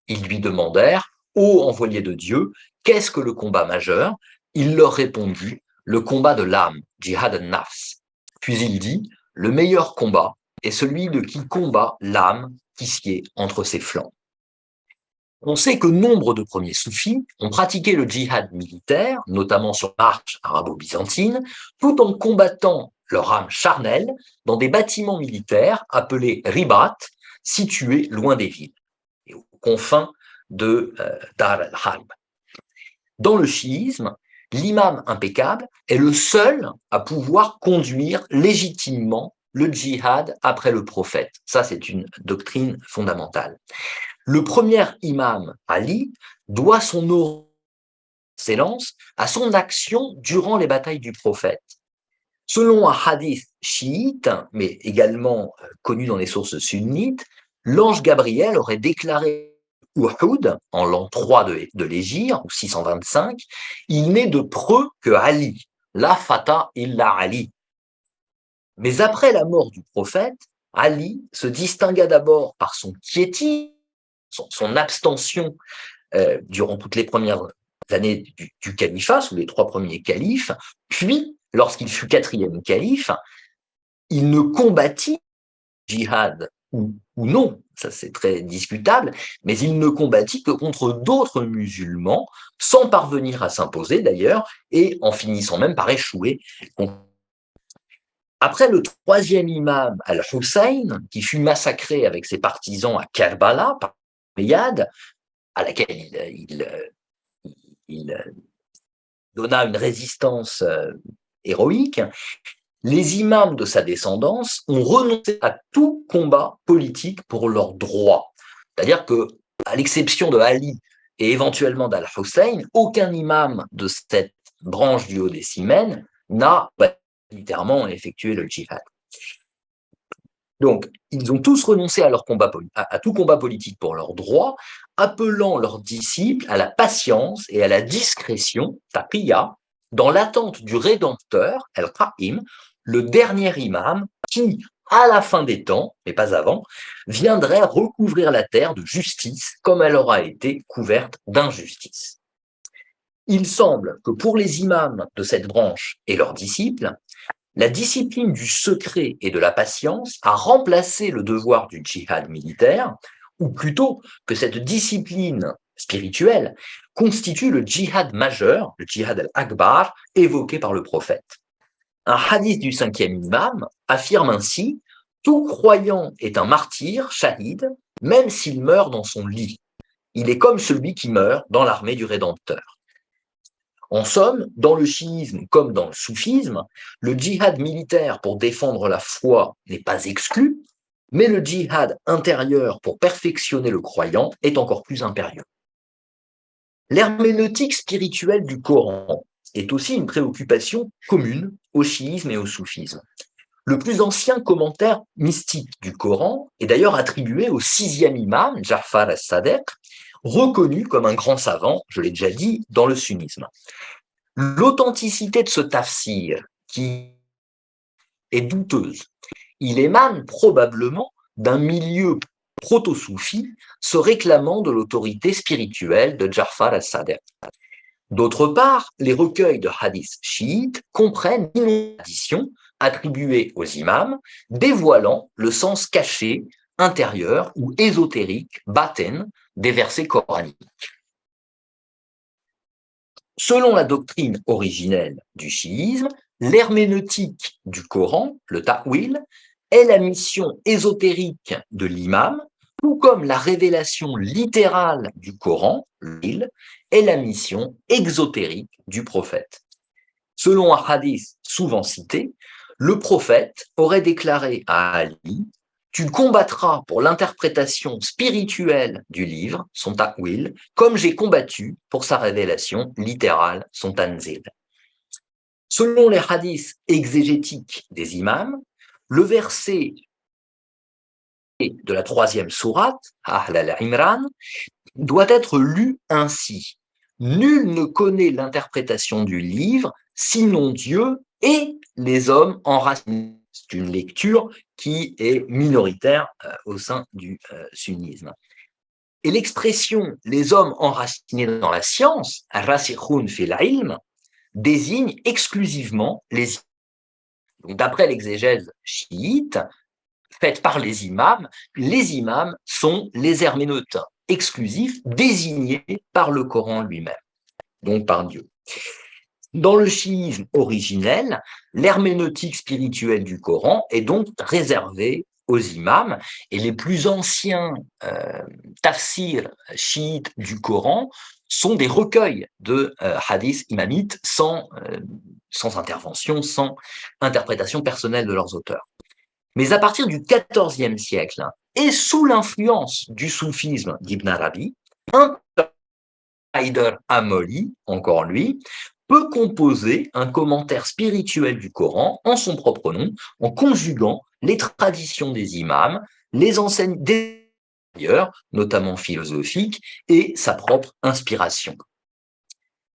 Ils lui demandèrent, ô envoyé de Dieu, qu'est-ce que le combat majeur? Il leur répondit, le combat de l'âme, Jihad al-Nafs. Puis il dit, le meilleur combat est celui de qui combat l'âme qui sied entre ses flancs. On sait que nombre de premiers soufis ont pratiqué le djihad militaire, notamment sur l'arche arabo-byzantine, tout en combattant leur âme charnelle dans des bâtiments militaires appelés ribat, situés loin des villes et aux confins de Dar al-Harb. Dans le chiisme, l'imam impeccable est le seul à pouvoir conduire légitimement le djihad après le prophète. Ça, c'est une doctrine fondamentale. Le premier imam, Ali, doit son excellence à son action durant les batailles du prophète. Selon un hadith chiite, mais également connu dans les sources sunnites, l'ange Gabriel aurait déclaré Uhud, en l'an 3 de l'Hégire, ou 625, il n'est de preux que Ali, la fata illa Ali. Mais après la mort du prophète, Ali se distingua d'abord par son quiétisme, son abstention durant toutes les premières années du califat, sous les 3 premiers califes, puis, lorsqu'il fut 4e calife, il ne combattit djihad ou non, ça c'est très discutable, mais il ne combattit que contre d'autres musulmans, sans parvenir à s'imposer d'ailleurs, et en finissant même par échouer. Après le 3e imam al-Hussein, qui fut massacré avec ses partisans à Karbala, par Riyad, à laquelle il donna une résistance héroïque, les imams de sa descendance ont renoncé à tout combat politique pour leurs droits. C'est-à-dire que, à l'exception de Ali et éventuellement d'Al-Hussein, aucun imam de cette branche du Haut-Décimène n'a littéralement effectué le djihad. Donc, ils ont tous renoncé à tout combat politique pour leurs droits, appelant leurs disciples à la patience et à la discrétion, taqiyya, dans l'attente du Rédempteur, al-Qa'im, le dernier imam qui, à la fin des temps, mais pas avant, viendrait recouvrir la terre de justice comme elle aura été couverte d'injustice. Il semble que pour les imams de cette branche et leurs disciples, la discipline du secret et de la patience a remplacé le devoir du djihad militaire, ou plutôt que cette discipline spirituelle constitue le djihad majeur, le djihad al-akbar, évoqué par le prophète. Un hadith du 5e imam affirme ainsi « Tout croyant est un martyr, shahid, même s'il meurt dans son lit. Il est comme celui qui meurt dans l'armée du Rédempteur. » En somme, dans le chiisme comme dans le soufisme, le djihad militaire pour défendre la foi n'est pas exclu, mais le djihad intérieur pour perfectionner le croyant est encore plus impérieux. L'herméneutique spirituelle du Coran est aussi une préoccupation commune au chiisme et au soufisme. Le plus ancien commentaire mystique du Coran est d'ailleurs attribué au 6e imam, Ja'far as-Sadiq, reconnu comme un grand savant, je l'ai déjà dit, dans le sunnisme. L'authenticité de ce tafsir, qui est douteuse, il émane probablement d'un milieu proto-soufi se réclamant de l'autorité spirituelle de Ja'far as-Sadiq. D'autre part, les recueils de hadiths chiites comprennent une tradition attribuée aux imams, dévoilant le sens caché, intérieur ou ésotérique, baten, des versets coraniques. Selon la doctrine originelle du chiisme, l'herméneutique du Coran, le ta'wil, est la mission ésotérique de l'imam, tout comme la révélation littérale du Coran, l'il, est la mission exotérique du prophète. Selon un hadith souvent cité, le prophète aurait déclaré à Ali « Tu combattras pour l'interprétation spirituelle du livre, son ta'wil, comme j'ai combattu pour sa révélation littérale, son tanzil. » Selon les hadiths exégétiques des imams, le verset de la 3e sourate, Ahl al-Imran, doit être lu ainsi. Nul ne connaît l'interprétation du livre, sinon Dieu et les hommes enracinés. C'est une lecture qui est minoritaire au sein du sunnisme. Et l'expression « les hommes enracinés dans la science » rasikhun fil ilm désigne exclusivement les imams. Donc, d'après l'exégèse chiite faite par les imams sont les herméneutes exclusifs désignés par le Coran lui-même, donc par Dieu. Dans le chiisme originel, l'herméneutique spirituelle du Coran est donc réservée aux imams, et les plus anciens tafsirs chiites du Coran sont des recueils de hadiths imamites sans intervention, sans interprétation personnelle de leurs auteurs. Mais à partir du XIVe siècle, et sous l'influence du soufisme d'Ibn Arabi, un Haider Amoli, encore lui, peut composer un commentaire spirituel du Coran en son propre nom, en conjuguant les traditions des imams, les enseignes des ailleurs, notamment philosophiques, et sa propre inspiration.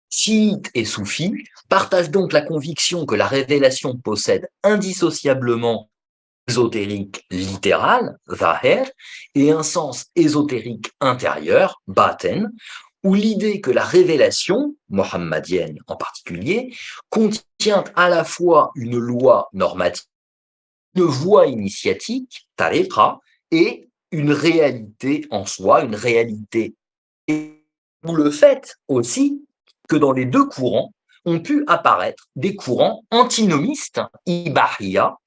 Chiites et soufis partagent donc la conviction que la révélation possède indissociablement ésotérique littéral, zahir, et un sens ésotérique intérieur, baten, où l'idée que la révélation, mohammadienne en particulier, contient à la fois une loi normative, une voie initiatique, tariqa, et une réalité en soi, une réalité. Et où le fait aussi que dans les deux courants ont pu apparaître des courants antinomistes, ibahiyya,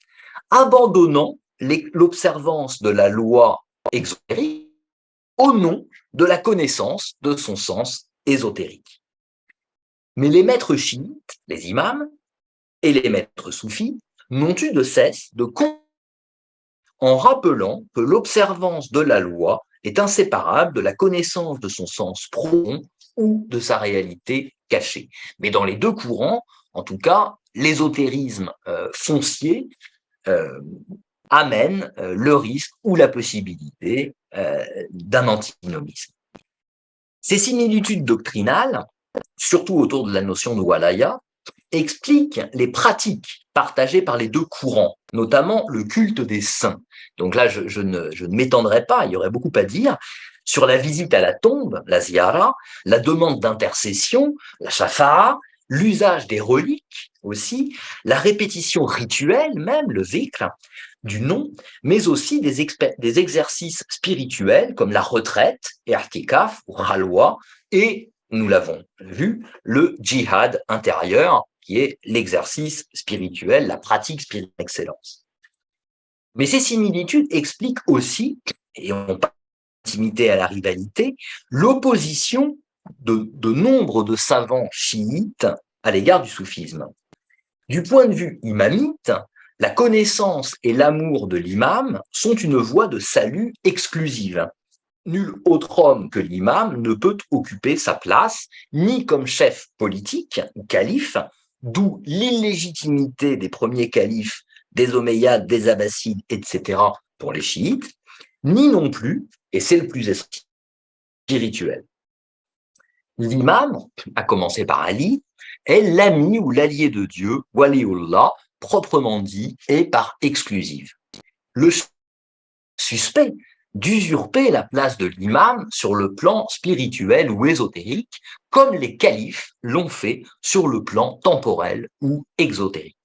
abandonnant l'observance de la loi exotérique au nom de la connaissance de son sens ésotérique. Mais les maîtres chiites, les imams, et les maîtres soufis n'ont eu de cesse de en rappelant que l'observance de la loi est inséparable de la connaissance de son sens profond ou de sa réalité cachée. Mais dans les deux courants, en tout cas, l'ésotérisme foncier amène le risque ou la possibilité d'un antinomisme. Ces similitudes doctrinales, surtout autour de la notion de walaya, expliquent les pratiques partagées par les deux courants, notamment le culte des saints. Donc là, je ne m'étendrai pas, il y aurait beaucoup à dire sur la visite à la tombe, la ziyara, la demande d'intercession, la shafa'a, l'usage des reliques aussi, la répétition rituelle même, le zikr, du nom, mais aussi des exercices spirituels comme la retraite, i'tikaf ou halwa, et, nous l'avons vu, le djihad intérieur, qui est l'exercice spirituel, la pratique spirituelle d'excellence. Mais ces similitudes expliquent aussi, et on parle d'intimité à la rivalité, l'opposition de nombre de savants chiites à l'égard du soufisme. Du point de vue imamite, la connaissance et l'amour de l'imam sont une voie de salut exclusive. Nul autre homme que l'imam ne peut occuper sa place, ni comme chef politique ou calife, d'où l'illégitimité des premiers califes, des Omeyyades, des Abbassides, etc. pour les chiites, ni non plus, et c'est le plus spirituel. L'imam, à commencer par Ali, est l'ami ou l'allié de Dieu, waliullah, proprement dit, et par exclusive. Le suspect d'usurper la place de l'imam sur le plan spirituel ou ésotérique, comme les califes l'ont fait sur le plan temporel ou exotérique.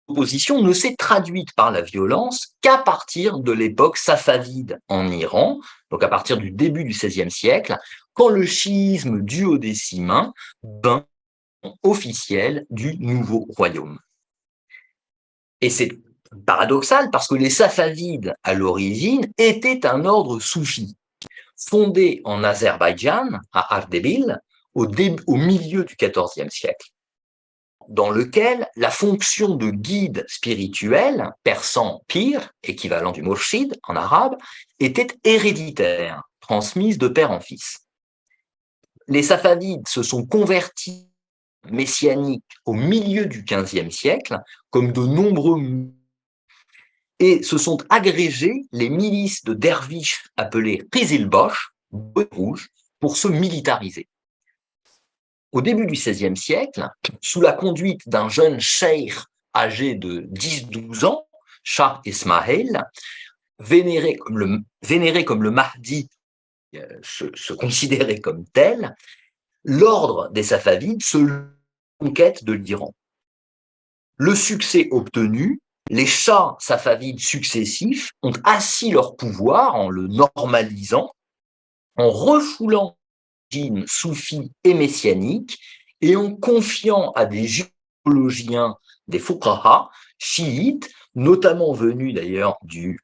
L'opposition ne s'est traduite par la violence qu'à partir de l'époque safavide en Iran, donc à partir du début du XVIe siècle, quand le chiisme duodécimain vint officiel du nouveau royaume. Et c'est paradoxal parce que les Safavides, à l'origine, étaient un ordre soufi, fondé en Azerbaïdjan, à Ardebil, au milieu du XIVe siècle, dans lequel la fonction de guide spirituel, persan pir, équivalent du mourchid en arabe, était héréditaire, transmise de père en fils. Les Safavides se sont convertis messianiques au milieu du XVe siècle, comme de nombreux, et se sont agrégés les milices de derviches appelées Qizilbosh, rouge, pour se militariser. au début du XVIe siècle, sous la conduite d'un jeune cheikh âgé de 10-12 ans, Shah Ismail, vénéré comme le Mahdi, se considérait comme tel, l'ordre des Safavides se conquête de l'Iran. Le succès obtenu, les chahs safavides successifs ont assis leur pouvoir en le normalisant, en refoulant le régime soufi et messianique et en confiant à des théologiens, des fuqaha chiites, notamment venus d'ailleurs du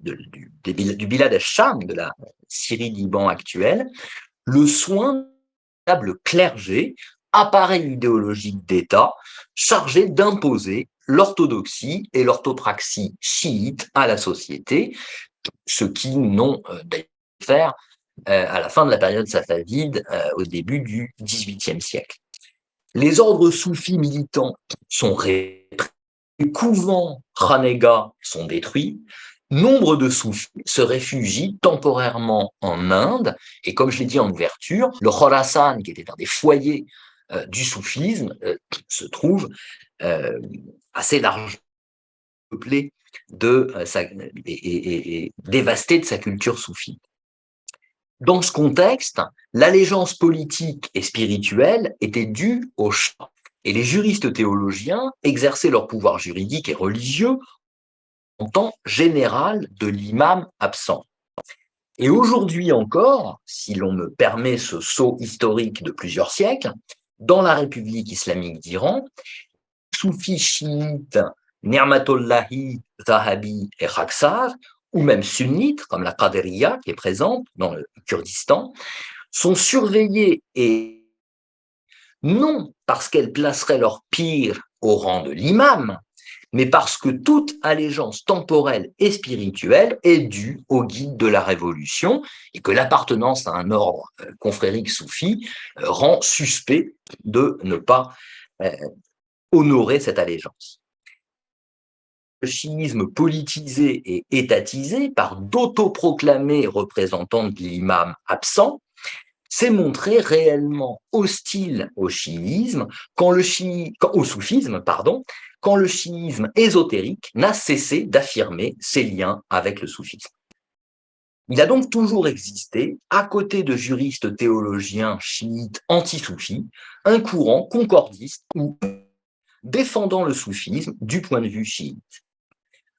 Bilad al-Sham, de la Syrie-Liban actuelle, le soin du clergé, appareil idéologique d'État, chargé d'imposer l'orthodoxie et l'orthopraxie chiite à la société, ce qu'ils n'ont d'ailleurs fait à la fin de la période safavide, au début du XVIIIe siècle. Les ordres soufis militants sont réprimés, les couvents khanégats sont détruits, nombre de soufis se réfugient temporairement en Inde, et comme je l'ai dit en ouverture, le Khorasan, qui était un des foyers du soufisme, se trouve assez largement peuplé et dévasté de sa culture soufie. Dans ce contexte, l'allégeance politique et spirituelle était due au Shah, et les juristes théologiens exerçaient leur pouvoir juridique et religieux en temps général de l'imam absent. Et aujourd'hui encore, si l'on me permet ce saut historique de plusieurs siècles, dans la République islamique d'Iran, soufis chiites, Ni'matullahi, Zahabi et Khaksar, ou même sunnites, comme la Qadiriya qui est présente dans le Kurdistan, sont surveillés et non parce qu'elles placeraient leur pire au rang de l'imam, mais parce que toute allégeance temporelle et spirituelle est due au guide de la révolution et que l'appartenance à un ordre confrérique soufi rend suspect de ne pas honorer cette allégeance. Le chiisme politisé et étatisé par d'autoproclamés représentants de l'imam absent s'est montré réellement hostile au chiisme, au soufisme, quand le chiisme ésotérique n'a cessé d'affirmer ses liens avec le soufisme. Il a donc toujours existé, à côté de juristes théologiens chiites anti-soufis, un courant concordiste ou défendant le soufisme du point de vue chiite.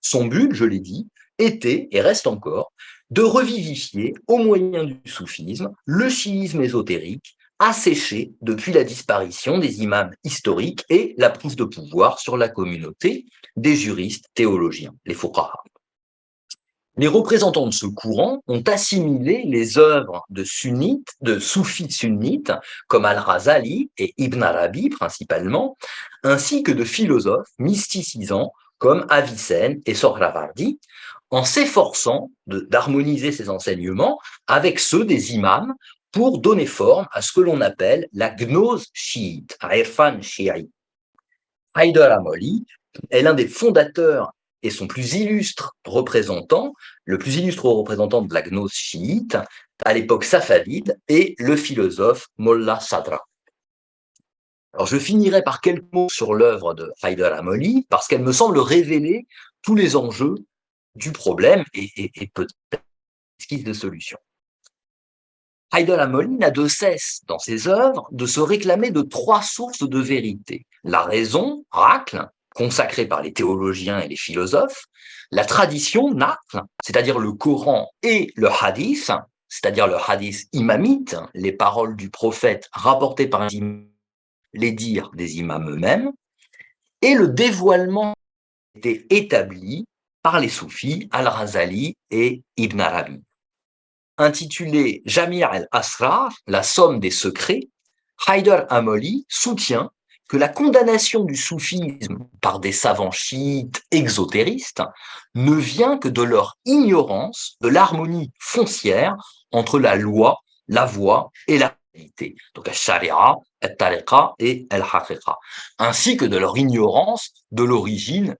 Son but, je l'ai dit, était et reste encore de revivifier, au moyen du soufisme, le chiisme ésotérique, asséché depuis la disparition des imams historiques et la prise de pouvoir sur la communauté des juristes théologiens, les fuqaha. Les représentants de ce courant ont assimilé les œuvres de soufis sunnites, comme Al-Razali et Ibn Arabi principalement, ainsi que de philosophes mysticisants comme Avicenne et Sohrawardi, en s'efforçant d'harmoniser ces enseignements avec ceux des imams pour donner forme à ce que l'on appelle la gnose chiite, Irfan Shi'i. Haïdar Amoli est l'un des fondateurs et son plus illustre représentant, le plus illustre représentant de la gnose chiite à l'époque safavide, est le philosophe Mollah Sadra. Alors, je finirai par quelques mots sur l'œuvre de Haïdar Amoli, parce qu'elle me semble révéler tous les enjeux du problème et peut-être esquisse de solutions. Haïdar Amoli n'a de cesse, dans ses œuvres, de se réclamer de trois sources de vérité. La raison, Aql, consacrée par les théologiens et les philosophes, la tradition, Naql, c'est-à-dire le Coran et le Hadith, c'est-à-dire le Hadith imamite, les paroles du prophète rapportées par un imam, les dires des imams eux-mêmes, et le dévoilement était établi par les soufis Al-Razali et Ibn Arabi. Intitulé Jami' al-Asrar, la somme des secrets, Haïdar Amoli soutient que la condamnation du soufisme par des savants chiites exotéristes ne vient que de leur ignorance de l'harmonie foncière entre la loi, la voie et la réalité, donc la sharia, la tariqa et la haqiqa, ainsi que de leur ignorance de l'origine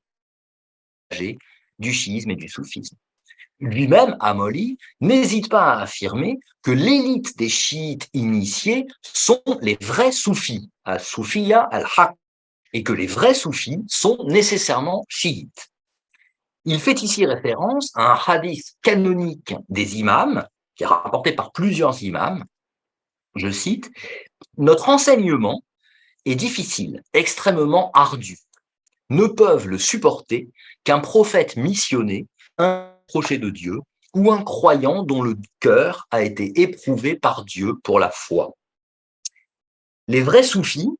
du chiisme et du soufisme. Lui-même, Amoli, n'hésite pas à affirmer que l'élite des chiites initiés sont les vrais soufis, al-Soufiya al-Haq, et que les vrais soufis sont nécessairement chiites. Il fait ici référence à un hadith canonique des imams, qui est rapporté par plusieurs imams. Je cite, « Notre enseignement est difficile, extrêmement ardu. Ne peuvent le supporter qu'un prophète missionné, un approché de Dieu, ou un croyant dont le cœur a été éprouvé par Dieu pour la foi. Les vrais soufis,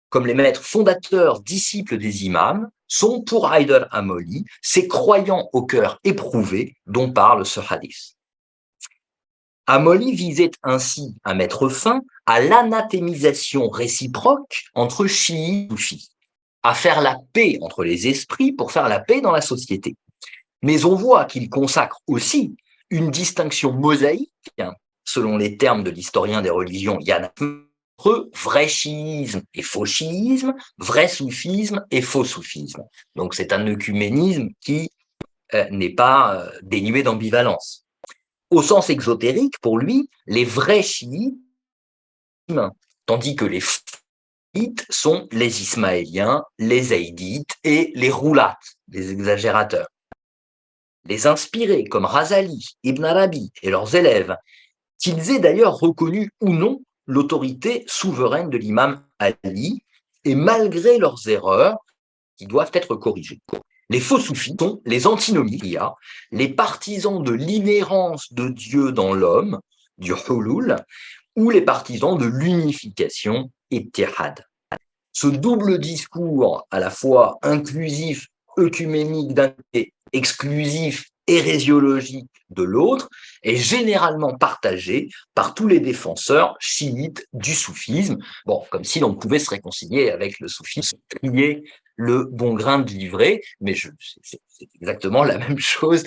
comme les maîtres fondateurs, disciples des imams, sont pour Haïdar Amoli ces croyants au cœur éprouvé dont parle ce hadith. Amoli visait ainsi à mettre fin à l'anathémisation réciproque entre chiites et soufis, à faire la paix entre les esprits pour faire la paix dans la société. Mais on voit qu'il consacre aussi une distinction mosaïque, selon les termes de l'historien des religions Yann, entre vrai chiisme et faux chiisme, vrai soufisme et faux soufisme. Donc c'est un œcuménisme qui n'est pas dénué d'ambivalence. Au sens exotérique, pour lui, les vrais chiites, tandis que les faux chiites sont les ismaéliens, les zaïdites et les roulates, les exagérateurs. Les inspirés comme Razali, Ibn Arabi et leurs élèves, qu'ils aient d'ailleurs reconnu ou non l'autorité souveraine de l'imam Ali, et malgré leurs erreurs, qui doivent être corrigées. Les faux soufis sont les antinomiques, les partisans de l'inhérence de Dieu dans l'homme, du hulul, ou les partisans de l'unification, ittihad. Ce double discours, à la fois inclusif, œcuménique d'un côté, exclusif, hérésiologique de l'autre, est généralement partagé par tous les défenseurs chiites du soufisme. Bon, comme si l'on pouvait se réconcilier avec le soufisme, trier le bon grain de livret, mais c'est exactement la même chose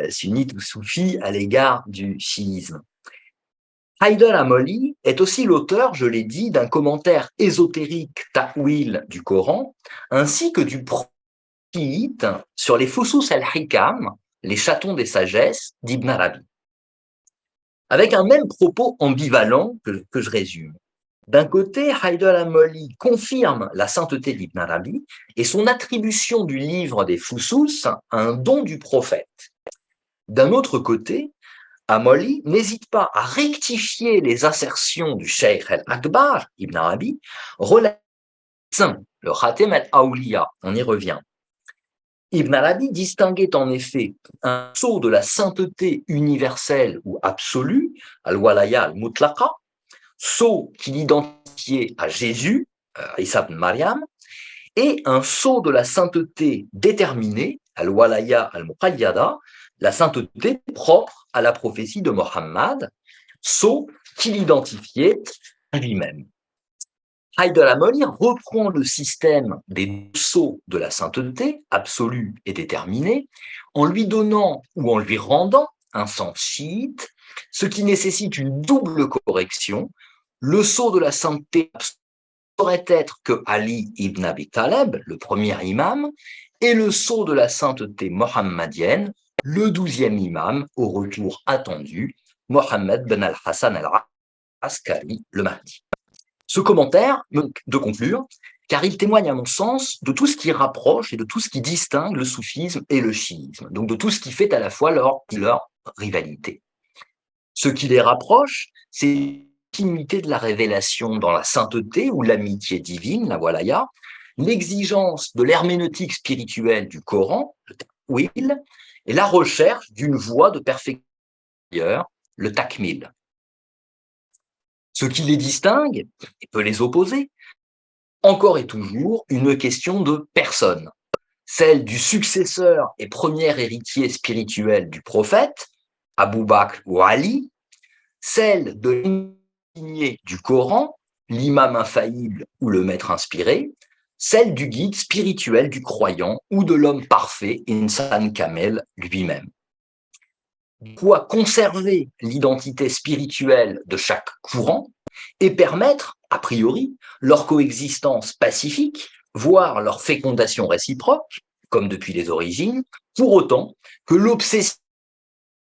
sunnite ou soufi à l'égard du chiisme. Haïdar Amoli est aussi l'auteur, je l'ai dit, d'un commentaire ésotérique ta'wil du Coran, ainsi que du chiite sur les Fusus al-Hikam, les chatons des sagesses d'Ibn Arabi. Avec un même propos ambivalent que je résume. D'un côté, Haïdar Amoli confirme la sainteté d'Ibn Arabi et son attribution du livre des Fusus à un don du prophète. D'un autre côté, Amoli n'hésite pas à rectifier les assertions du Cheikh al-Akbar, Ibn Arabi, relativement le Khatem al-Awliya, on y revient. Ibn Arabi distinguait en effet un sceau de la sainteté universelle ou absolue, al-Walaya al-Mutlaqa, sceau qu'il identifiait à Jésus, Isa ibn Maryam, et un sceau de la sainteté déterminée, al-Walaya al-Muqayyada, la sainteté propre à la prophétie de Mohammed, sceau qu'il identifiait à lui-même. Haïdar Amoli reprend le système des sceaux de la sainteté, absolue et déterminée, en lui donnant ou en lui rendant un sens chiite, ce qui nécessite une double correction. Le sceau de la sainteté pourrait être que Ali ibn Abi Taleb, le premier imam, et le sceau de la sainteté mohammadienne, le 12e imam au retour attendu, Mohammed ben al-Hassan al-Askari, le Mahdi. Ce commentaire de conclure, car il témoigne à mon sens de tout ce qui rapproche et de tout ce qui distingue le soufisme et le chiisme, donc de tout ce qui fait à la fois leur rivalité. Ce qui les rapproche, c'est continuité de la révélation dans la sainteté ou l'amitié divine, la walaya, l'exigence de l'herméneutique spirituelle du Coran, le ta'wil, et la recherche d'une voie de perfection, le takmil. Ce qui les distingue et peut les opposer, encore et toujours une question de personne, celle du successeur et premier héritier spirituel du prophète, Abu Bakr ou Ali, celle de lignée du Coran, l'imam infaillible ou le maître inspiré, celle du guide spirituel du croyant ou de l'homme parfait, Insan Kamel lui-même. Quoi conserver l'identité spirituelle de chaque courant et permettre, a priori, leur coexistence pacifique, voire leur fécondation réciproque, comme depuis les origines, pour autant que l'obsession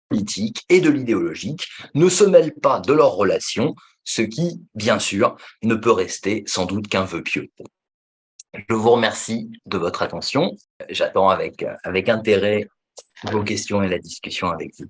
politique et de l'idéologique ne se mêlent pas de leurs relations, ce qui, bien sûr, ne peut rester sans doute qu'un vœu pieux. Je vous remercie de votre attention. J'attends avec intérêt vos questions et la discussion avec vous.